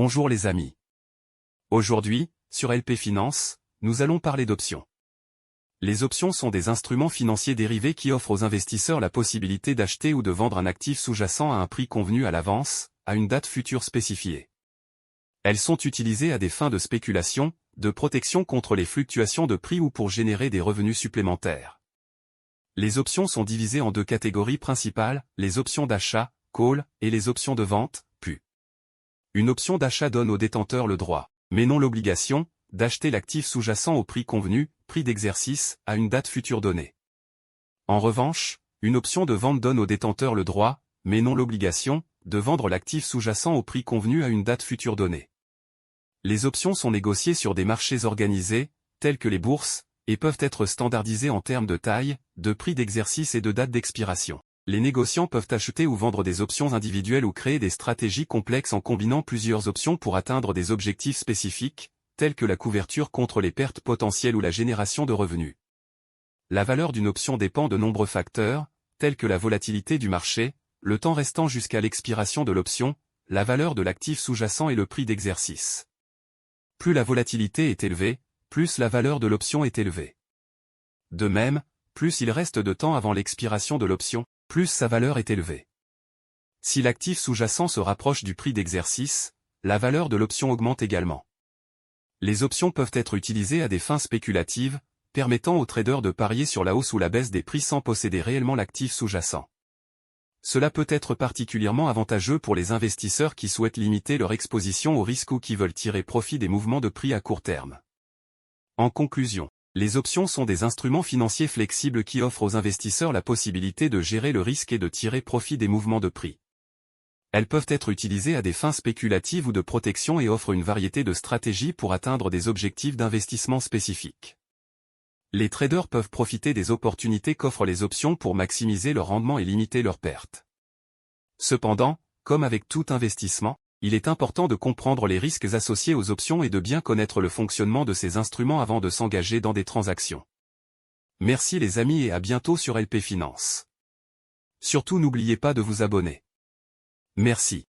Bonjour les amis. Aujourd'hui, sur LP Finance, nous allons parler d'options. Les options sont des instruments financiers dérivés qui offrent aux investisseurs la possibilité d'acheter ou de vendre un actif sous-jacent à un prix convenu à l'avance, à une date future spécifiée. Elles sont utilisées à des fins de spéculation, de protection contre les fluctuations de prix ou pour générer des revenus supplémentaires. Les options sont divisées en deux catégories principales, les options d'achat, call, et les options de vente, put. Une option d'achat donne au détenteur le droit, mais non l'obligation, d'acheter l'actif sous-jacent au prix convenu, prix d'exercice, à une date future donnée. En revanche, une option de vente donne au détenteur le droit, mais non l'obligation, de vendre l'actif sous-jacent au prix convenu à une date future donnée. Les options sont négociées sur des marchés organisés, tels que les bourses, et peuvent être standardisées en termes de taille, de prix d'exercice et de date d'expiration. Les négociants peuvent acheter ou vendre des options individuelles ou créer des stratégies complexes en combinant plusieurs options pour atteindre des objectifs spécifiques, tels que la couverture contre les pertes potentielles ou la génération de revenus. La valeur d'une option dépend de nombreux facteurs, tels que la volatilité du marché, le temps restant jusqu'à l'expiration de l'option, la valeur de l'actif sous-jacent et le prix d'exercice. Plus la volatilité est élevée, plus la valeur de l'option est élevée. De même, plus il reste de temps avant l'expiration de l'option, plus sa valeur est élevée. Si l'actif sous-jacent se rapproche du prix d'exercice, la valeur de l'option augmente également. Les options peuvent être utilisées à des fins spéculatives, permettant aux traders de parier sur la hausse ou la baisse des prix sans posséder réellement l'actif sous-jacent. Cela peut être particulièrement avantageux pour les investisseurs qui souhaitent limiter leur exposition au risque ou qui veulent tirer profit des mouvements de prix à court terme. En conclusion, les options sont des instruments financiers flexibles qui offrent aux investisseurs la possibilité de gérer le risque et de tirer profit des mouvements de prix. Elles peuvent être utilisées à des fins spéculatives ou de protection et offrent une variété de stratégies pour atteindre des objectifs d'investissement spécifiques. Les traders peuvent profiter des opportunités qu'offrent les options pour maximiser leur rendement et limiter leurs pertes. Cependant, comme avec tout investissement, il est important de comprendre les risques associés aux options et de bien connaître le fonctionnement de ces instruments avant de s'engager dans des transactions. Merci les amis et à bientôt sur LP Finance. Surtout n'oubliez pas de vous abonner. Merci.